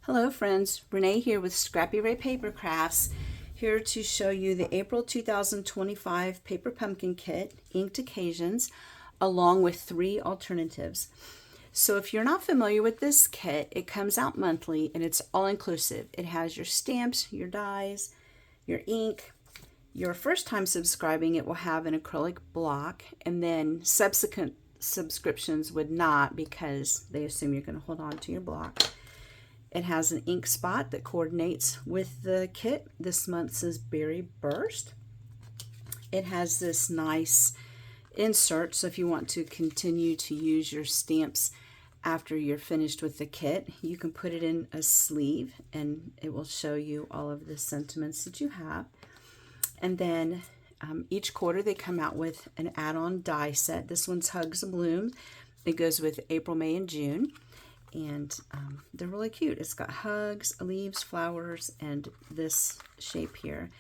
Hello friends, Renee here with Scrappy Ray Paper Crafts, here to show you the April 2025 Paper Pumpkin Kit, Inked Occasions, along with 3 alternatives. So if you're not familiar with this kit, it comes out monthly and it's all inclusive. It has your stamps, your dies, your ink. Your first time subscribing, it will have an acrylic block, and then subsequent subscriptions would not, because they assume you're going to hold on to your block. It has an ink spot that coordinates with the kit. This month's is Berry Burst. It has this nice insert, so if you want to continue to use your stamps after you're finished with the kit, you can put it in a sleeve and it will show you all of the sentiments that you have. And then each quarter they come out with an add-on die set. This one's Hugs a Bloom. It goes with April, May, and June. And they're really cute. It's got hugs, leaves, flowers, and this shape here,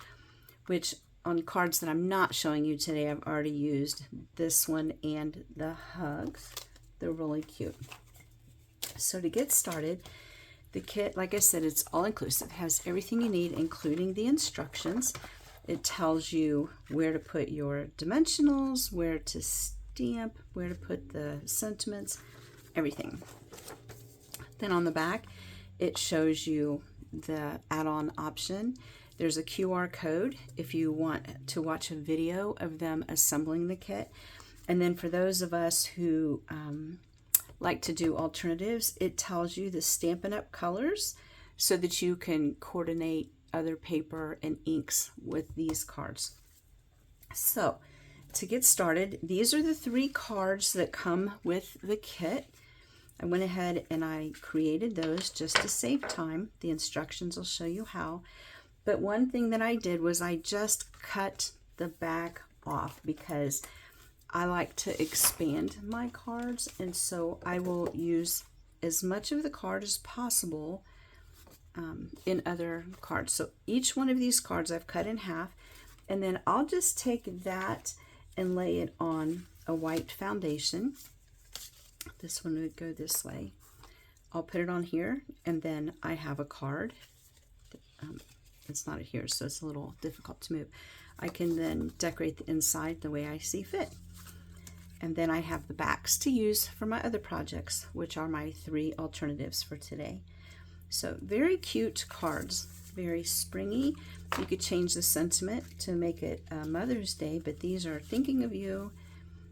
which on cards that I'm not showing you today, I've already used this one and the hugs. They're really cute. So to get started, the kit, like I said, it's all inclusive. It has everything you need, including the instructions. It tells you where to put your dimensionals, where to stamp, where to put the sentiments, everything. Then on the back, it shows you the add-on option. There's a QR code if you want to watch a video of them assembling the kit. And then for those of us who like to do alternatives, it tells you the Stampin' Up colors so that you can coordinate other paper and inks with these cards. So to get started, these are the 3 cards that come with the kit. I went ahead and I created those just to save time. The instructions will show you how. But one thing that I did was I just cut the back off because I like to expand my cards, and so I will use as much of the card as possible in other cards. So each one of these cards I've cut in half, and then I'll just take that and lay it on a white foundation. This one would go this way. I'll put it on here, and then I have a card. It's not here, so it's a little difficult to move. I can then decorate the inside the way I see fit. And then I have the backs to use for my other projects, which are my 3 alternatives for today. So very cute cards, very springy. You could change the sentiment to make it Mother's Day, but these are thinking of you,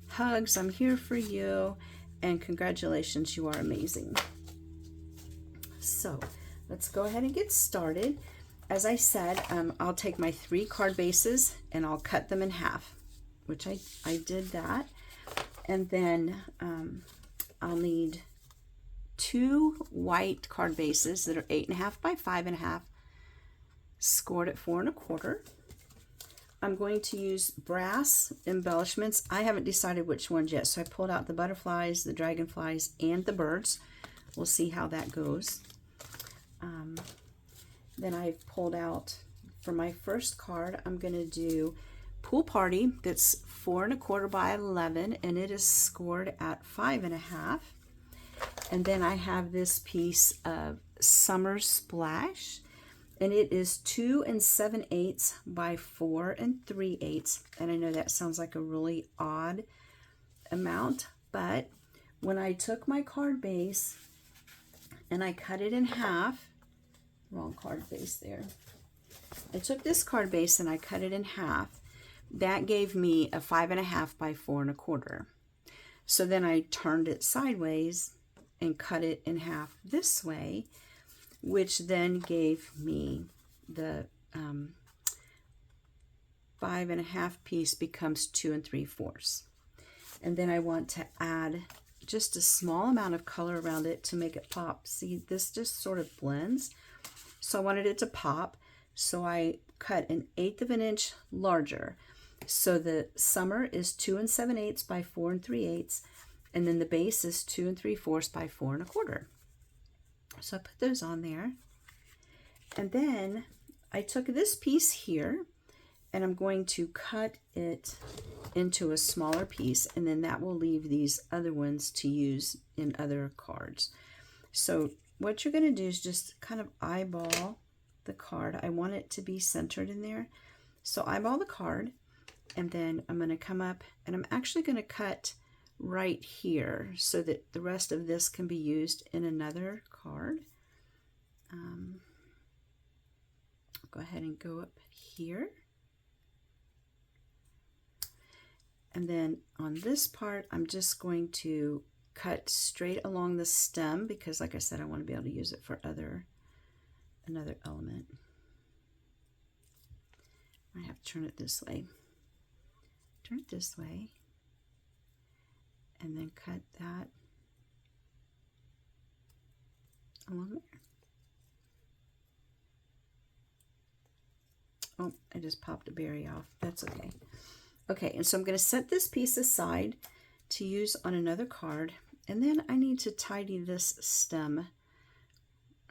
hugs, I'm here for you, and congratulations, you are amazing. So let's go ahead and get started. As I said, I'll take my 3 card bases and I'll cut them in half, which I did that. And then I'll need 2 white card bases that are 8.5 by 5.5, scored at 4 1/4. I'm going to use brass embellishments. I haven't decided which ones yet, so I pulled out the butterflies, the dragonflies, and the birds. We'll see how that goes. Then I've pulled out, for my first card, I'm going to do Pool Party. That's 4 1/4 by 11, and it is scored at 5.5. And then I have this piece of Summer Splash, and it is 2 7/8 by 4 3/8. And I know that sounds like a really odd amount, but when I took my card base and I cut it in half, wrong card base there. I took this card base and I cut it in half. That gave me a 5.5 by 4 1/4. So then I turned it sideways and cut it in half this way, which then gave me the 5.5 piece becomes 2 3/4. And then I want to add just a small amount of color around it to make it pop. See, this just sort of blends. So I wanted it to pop, so I cut 1/8 of an inch larger. So the summer is 2 7/8 by 4 3/8, and then the base is 2 3/4 by 4 1/4. So I put those on there. And then I took this piece here and I'm going to cut it into a smaller piece, and then that will leave these other ones to use in other cards. So what you're going to do is just kind of eyeball the card. I want it to be centered in there. So eyeball the card, and then I'm going to come up and I'm actually going to cut right here so that the rest of this can be used in another card. Go ahead and go up here. And then on this part, I'm just going to cut straight along the stem because, like I said, I want to be able to use it for another element. I have to turn it this way. Turn it this way. And then cut that along there. Oh, I just popped a berry off. That's okay. Okay, and so I'm going to set this piece aside to use on another card, and then I need to tidy this stem.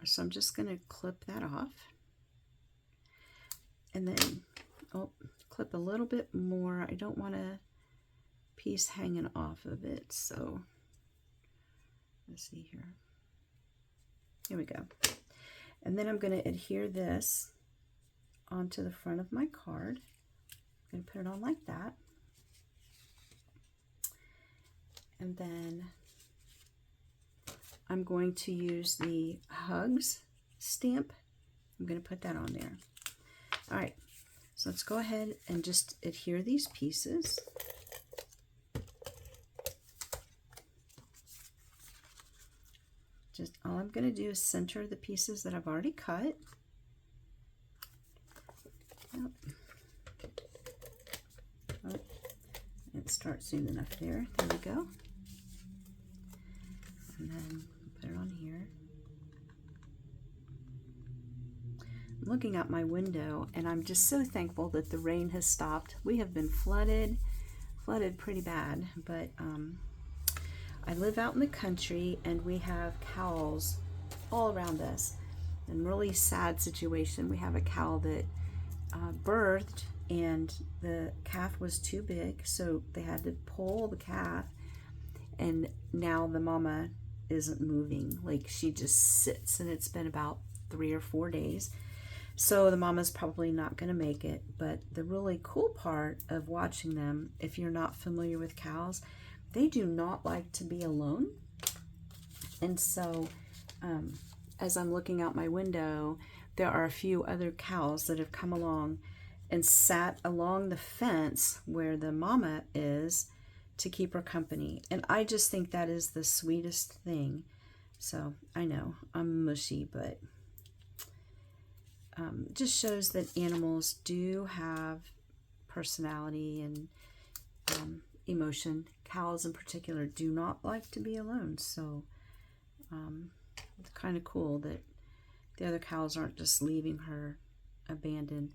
So I'm just going to clip that off. And then, clip a little bit more. I don't want a piece hanging off of it, so let's see here. Here we go. And then I'm going to adhere this onto the front of my card. I'm going to put it on like that. And then I'm going to use the Hugs stamp. I'm going to put that on there. All right, so let's go ahead and just adhere these pieces. Just all I'm going to do is center the pieces that I've already cut. Yep. Oh, it starts soon enough there. There we go. And then put it on here. I'm looking out my window and I'm just so thankful that the rain has stopped. We have been flooded pretty bad, but I live out in the country and we have cows all around us. And really sad situation. We have a cow that birthed and the calf was too big, so they had to pull the calf, and now the mama isn't moving. Like, she just sits, and it's been about 3 or 4 days. So the mama's probably not going to make it. But the really cool part of watching them, if you're not familiar with cows, they do not like to be alone. And so as I'm looking out my window, there are a few other cows that have come along and sat along the fence where the mama is to keep her company. And I just think that is the sweetest thing. So I know I'm mushy, but it just shows that animals do have personality and emotion. Cows in particular do not like to be alone. So it's kind of cool that the other cows aren't just leaving her abandoned.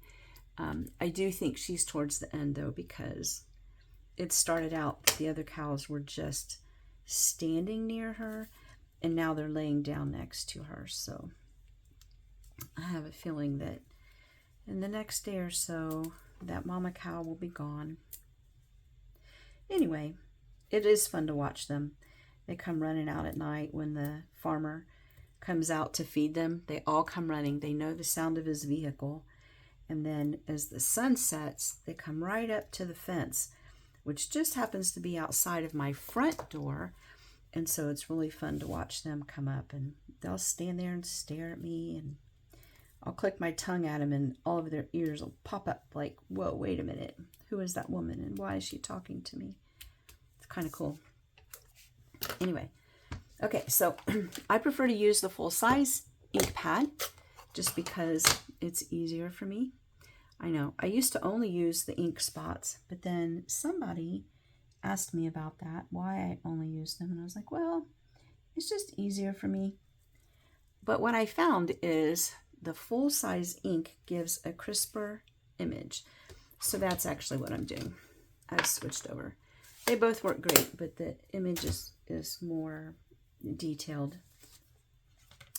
I do think she's towards the end though, because it started out that the other cows were just standing near her and now they're laying down next to her. So I have a feeling that in the next day or so that mama cow will be gone. Anyway, it is fun to watch them. They come running out at night when the farmer comes out to feed them. They all come running. They know the sound of his vehicle. And then as the sun sets, they come right up to the fence, which just happens to be outside of my front door. And so it's really fun to watch them come up, and they'll stand there and stare at me, and I'll click my tongue at them and all of their ears will pop up like, whoa, wait a minute. Who is that woman and why is she talking to me? It's kind of cool. Anyway, okay, so I prefer to use the full-size ink pad just because it's easier for me. I know, I used to only use the ink spots, but then somebody asked me about that, why I only use them, and I was like, well, it's just easier for me. But what I found is the full-size ink gives a crisper image. So that's actually what I'm doing. I've switched over. They both work great, but the image is more detailed.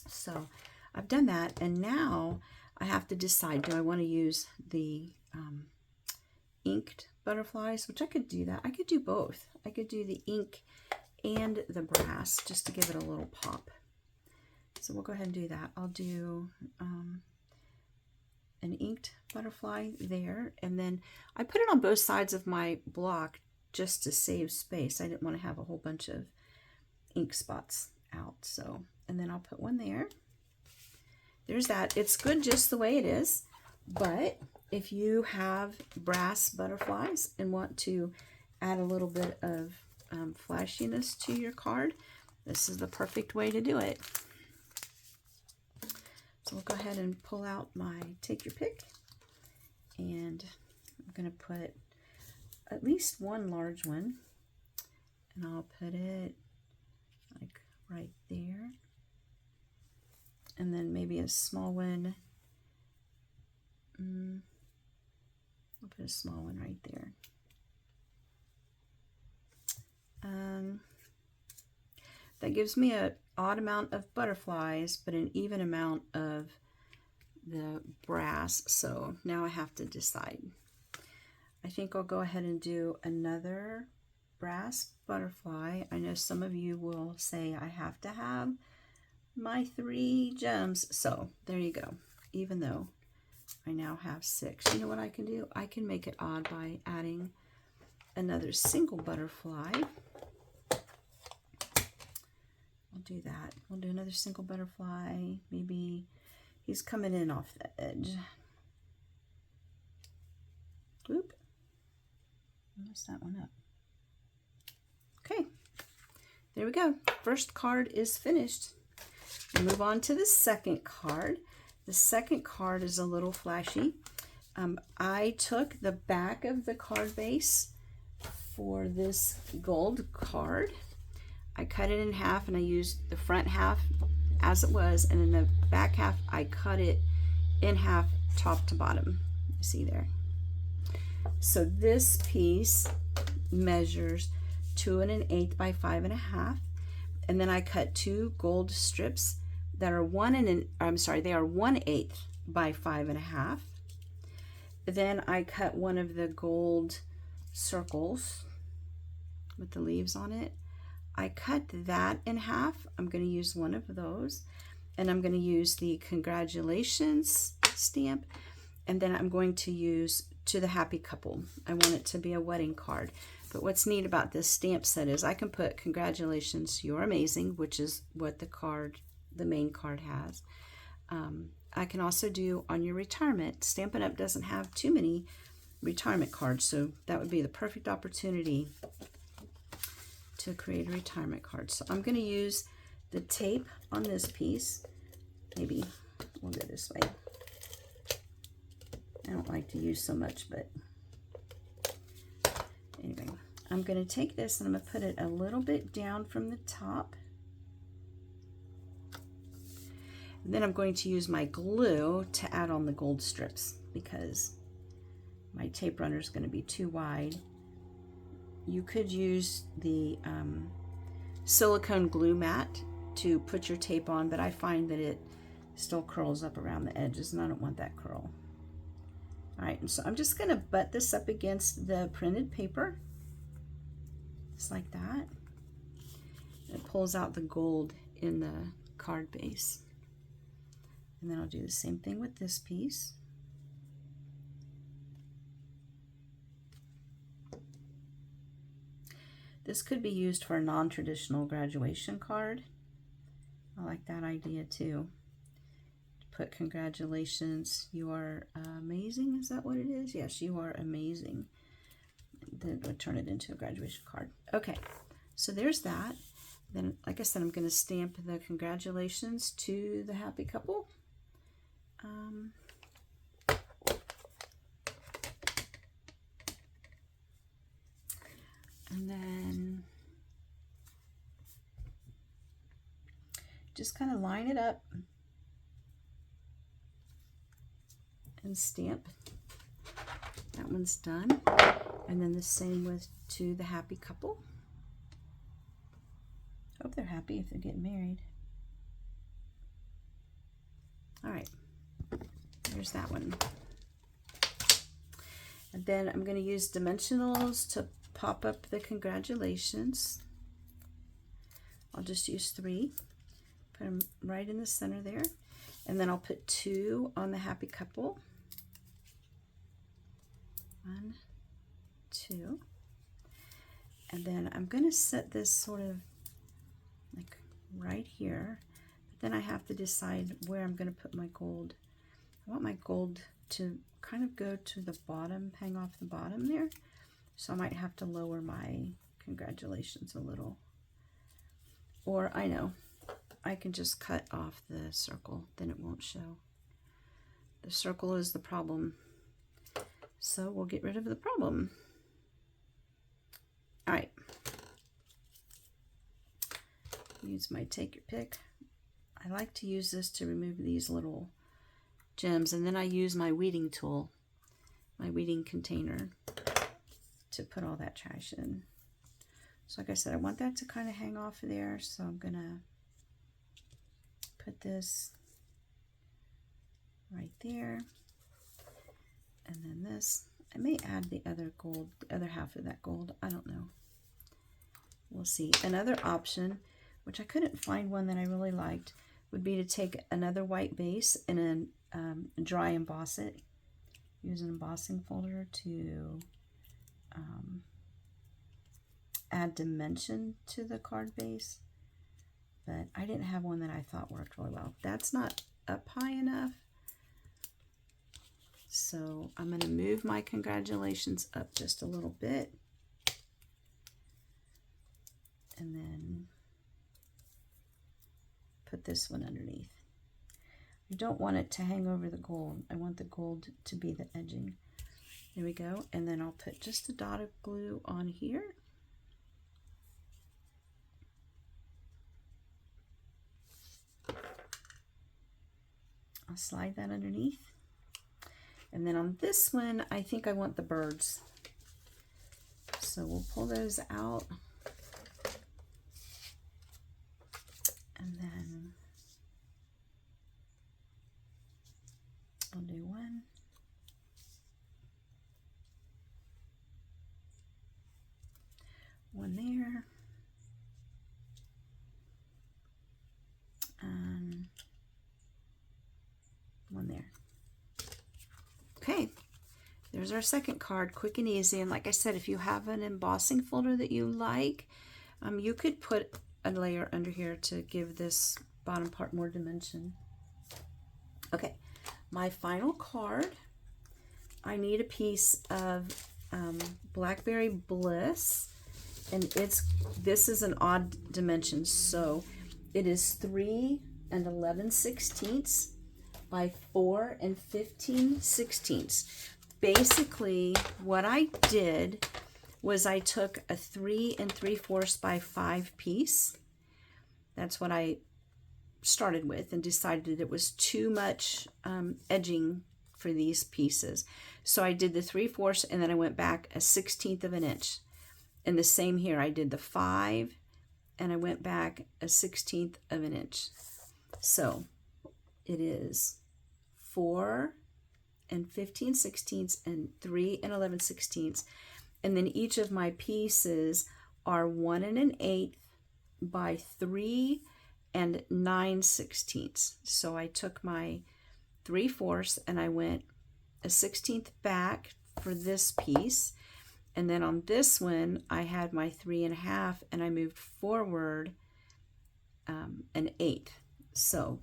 So I've done that, and now I have to decide, do I want to use the inked butterflies, which I could do that. I could do both. I could do the ink and the brass just to give it a little pop. So we'll go ahead and do that. I'll do an inked butterfly there, and then I put it on both sides of my block just to save space. I didn't want to have a whole bunch of ink spots out. So, and then I'll put one there. There's that. It's good just the way it is, but if you have brass butterflies and want to add a little bit of flashiness to your card, this is the perfect way to do it. So we'll go ahead and pull out my take your pick, and I'm going to put at least one large one, and I'll put it like right there, and then maybe a small one. I'll put a small one right there. That gives me an odd amount of butterflies, but an even amount of the brass. So now I have to decide. I think I'll go ahead and do another brass butterfly. I know some of you will say I have to have my 3 gems. So there you go. Even though I now have 6. You know what I can do? I can make it odd by adding another single butterfly. I'll do that. We'll do another single butterfly. Maybe he's coming in off the edge. Oop. Mess that one up. Okay. There we go. First card is finished. We'll move on to the second card. The second card is a little flashy. I took the back of the card base for this gold card. I cut it in half, and I used the front half as it was, and in the back half I cut it in half top to bottom. You see there? So this piece measures 2 1/8 by 5 1/2, and then I cut 2 gold strips that are 1/8 by 5 1/2. Then I cut one of the gold circles with the leaves on it. I cut that in half. I'm going to use one of those, and I'm going to use the congratulations stamp, and then I'm going to use to the happy couple. I want it to be a wedding card. But what's neat about this stamp set is I can put congratulations, you're amazing, which is what the main card has. I can also do on your retirement. Stampin' Up! Doesn't have too many retirement cards, so that would be the perfect opportunity to create a retirement card. So I'm going to use the tape on this piece. Maybe we'll go this way. I don't like to use so much, but anyway, I'm going to take this and I'm going to put it a little bit down from the top. And then I'm going to use my glue to add on the gold strips because my tape runner is going to be too wide. You could use the silicone glue mat to put your tape on, but I find that it still curls up around the edges, and I don't want that curl. All right, and so I'm just going to butt this up against the printed paper, just like that. It pulls out the gold in the card base. And then I'll do the same thing with this piece. This could be used for a non-traditional graduation card. I like that idea too. Put congratulations, you are amazing. Is that what it is? Yes, you are amazing. Then we'll turn it into a graduation card. Okay, so there's that. Then, like I said, I'm going to stamp the congratulations to the happy couple. And then just kind of line it up and stamp. That one's done. And then the same with to the happy couple. Hope they're happy if they're getting married. All right, there's that one. And then I'm going to use dimensionals to pop up the congratulations. I'll just use 3. Put them right in the center there. And then I'll put 2 on the happy couple. 1, 2. And then I'm going to set this sort of like right here. But then I have to decide where I'm going to put my gold. I want my gold to kind of go to the bottom, hang off the bottom there. So I might have to lower my congratulations a little. Or I know, I can just cut off the circle, then it won't show. The circle is the problem. So we'll get rid of the problem. All right. Use my take your pick. I like to use this to remove these little gems, and then I use my weeding tool, my weeding container, to put all that trash in. So like I said, I want that to kind of hang off of there, so I'm gonna put this right there, and then this. I may add the other gold, the other half of that gold, I don't know. We'll see. Another option, which I couldn't find one that I really liked, would be to take another white base and then dry emboss it. Use an embossing folder to add dimension to the card base. But I didn't have one that I thought worked really well. That's not up high enough. So I'm going to move my congratulations up just a little bit. And then put this one underneath. I don't want it to hang over the gold. I want the gold to be the edging. There we go. And then I'll put just a dot of glue on here. I'll slide that underneath. And then on this one, I think I want the birds. So we'll pull those out. And then I'll do one. One there. And one there. Okay, there's our second card, quick and easy. And like I said, if you have an embossing folder that you like, you could put a layer under here to give this bottom part more dimension. Okay, my final card, I need a piece of Blackberry Bliss, and this is an odd dimension, so it is 3 11/16 by 4 15/16. Basically, what I did was I took a 3 3/4 by 5 piece. That's what I started with, and decided it was too much edging for these pieces. So I did the 3/4, and then I went back a 1/16 of an inch. And the same here, I did the 5, and I went back a 1/16 of an inch. So it is 4 15/16 and 3 11/16. And then each of my pieces are 1 1/8 by 3 9/16. So I took my 3/4 and I went a 1/16 back for this piece. And then on this one, I had my 3 1/2 and I moved forward an 8. So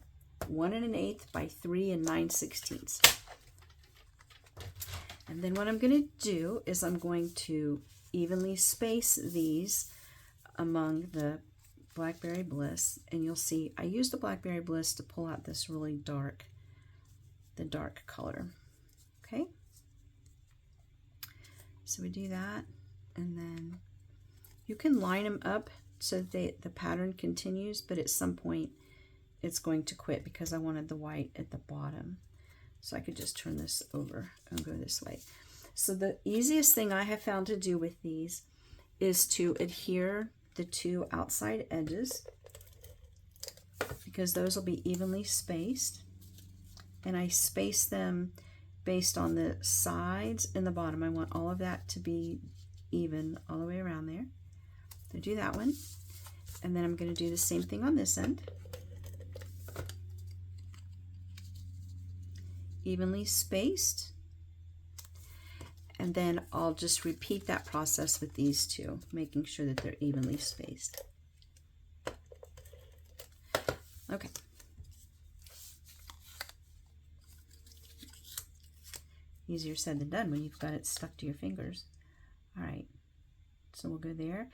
1 1/8 by 3 9/16. And then what I'm going to do is I'm going to evenly space these among the Blackberry Bliss. And you'll see I used the Blackberry Bliss to pull out this really dark, the dark color. Okay. So we do that, and then you can line them up so that the pattern continues, but at some point it's going to quit because I wanted the white at the bottom. So I could just turn this over and go this way. So the easiest thing I have found to do with these is to adhere the 2 outside edges, because those will be evenly spaced. And I space them based on the sides and the bottom. I want all of that to be even all the way around there. So do that one. And then I'm going to do the same thing on this end. evenly spaced. And then I'll just repeat that process with these two, making sure that they're evenly spaced. Okay. Easier said than done when you've got it stuck to your fingers. All right, so we'll go there.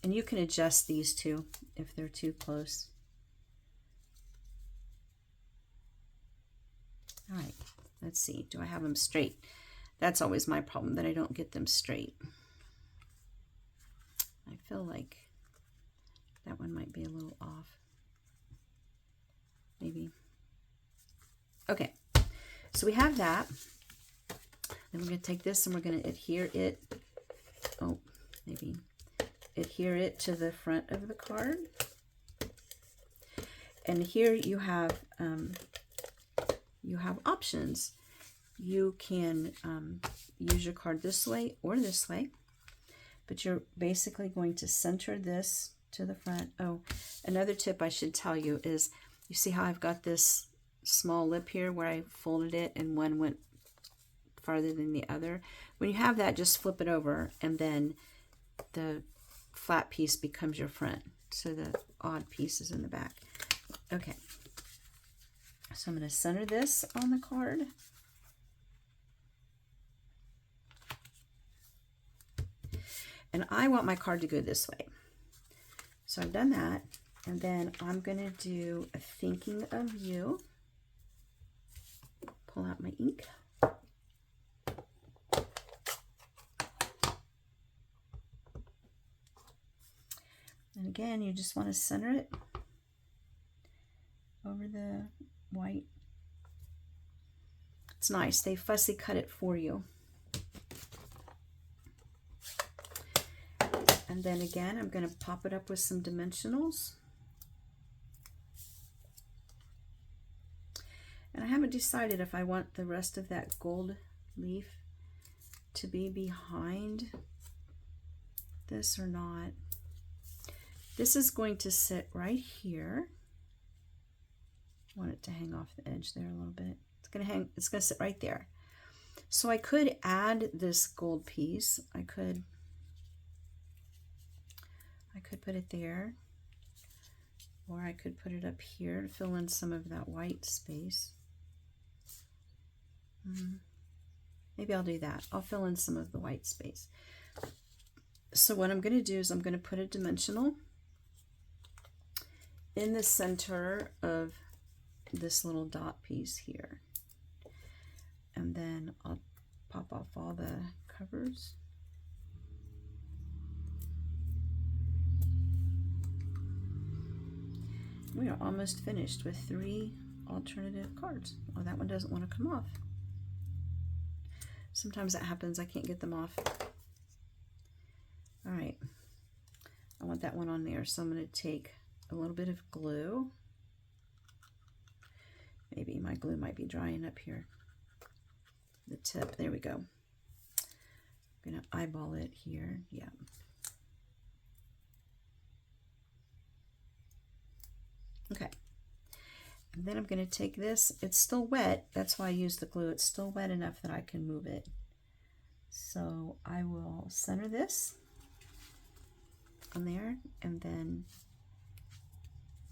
And you can adjust these two if they're too close. All right, let's see, do I have them straight? That's always my problem, that I don't get them straight. I feel like that one might be a little off. Maybe. Okay, so we have that. Then we're going to take this and we're going to adhere it. Oh, maybe adhere it to the front of the card. And here you have options. You can use your card this way or this way, but you're basically going to center this to the front. Oh, another tip I should tell you is, you see how I've got this small lip here where I folded it and one went farther than the other? When you have that, just flip it over and then the flat piece becomes your front, so the odd piece is in the back. Okay, so I'm going to center this on the card. And I want my card to go this way. So I've done that. And then I'm going to do a thinking of you. Pull out my ink. And again, you just want to center it over the white. It's nice. They fussy cut it for you. And then again, I'm going to pop it up with some dimensionals. And I haven't decided if I want the rest of that gold leaf to be behind this or not. This is going to sit right here. I want it to hang off the edge there a little bit. It's going to sit right there. So I could add this gold piece. I could put it there, or I could put it up here to fill in some of that white space. Maybe I'll do that. I'll fill in some of the white space. So what I'm going to do is I'm going to put a dimensional in the center of this little dot piece here. And then I'll pop off all the covers. We are almost finished with 3 alternative cards. Oh, that one doesn't want to come off. Sometimes that happens. I can't get them off. All right. I want that one on there, so I'm going to take a little bit of glue. Maybe my glue might be drying up here. The tip. There we go. I'm going to eyeball it here. Yeah. Okay, and then I'm going to take this. It's still wet. That's why I use the glue. It's still wet enough that I can move it. So I will center this on there, and then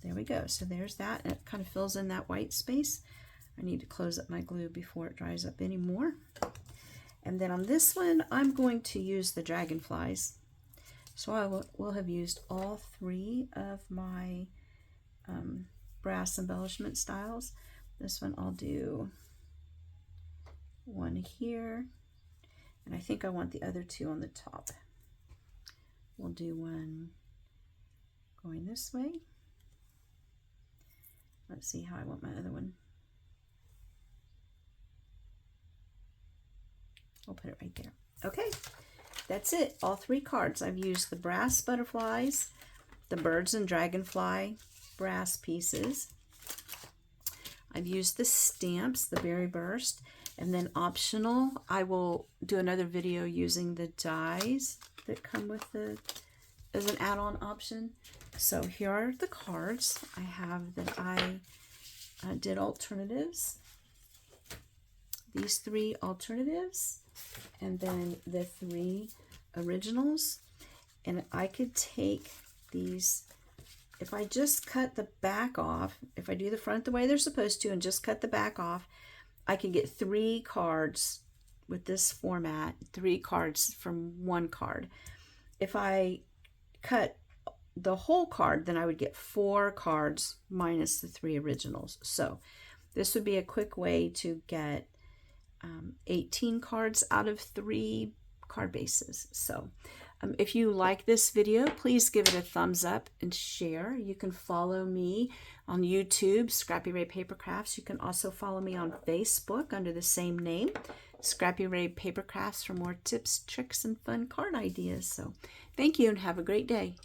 there we go. So there's that, and it kind of fills in that white space. I need to close up my glue before it dries up anymore. And then on this one, I'm going to use the dragonflies. So I will have used all 3 of my brass embellishment styles. This one I'll do one here, and I think I want the other 2 on the top. We'll do one going this way. Let's see how I want my other one. I'll put it right there. Okay, that's it. All 3 cards. I've used the brass butterflies, the birds and dragonfly brass pieces. I've used the stamps, the berry burst, and then optional, I will do another video using the dies that come with the as an add-on option. So here are the cards I have that I did alternatives. these 3 alternatives and then the 3 originals. And I could take these, if I just cut the back off, if I do the front the way they're supposed to and just cut the back off, I can get 3 cards with this format, 3 cards from 1 card. If I cut the whole card, then I would get 4 cards minus the 3 originals. So this would be a quick way to get 18 cards out of 3 card bases. So if you like this video, please give it a thumbs up and share. You can follow me on YouTube, Scrappy Ray Paper Crafts. You can also follow me on Facebook under the same name, Scrappy Ray Paper Crafts, for more tips, tricks, and fun card ideas. So thank you and have a great day.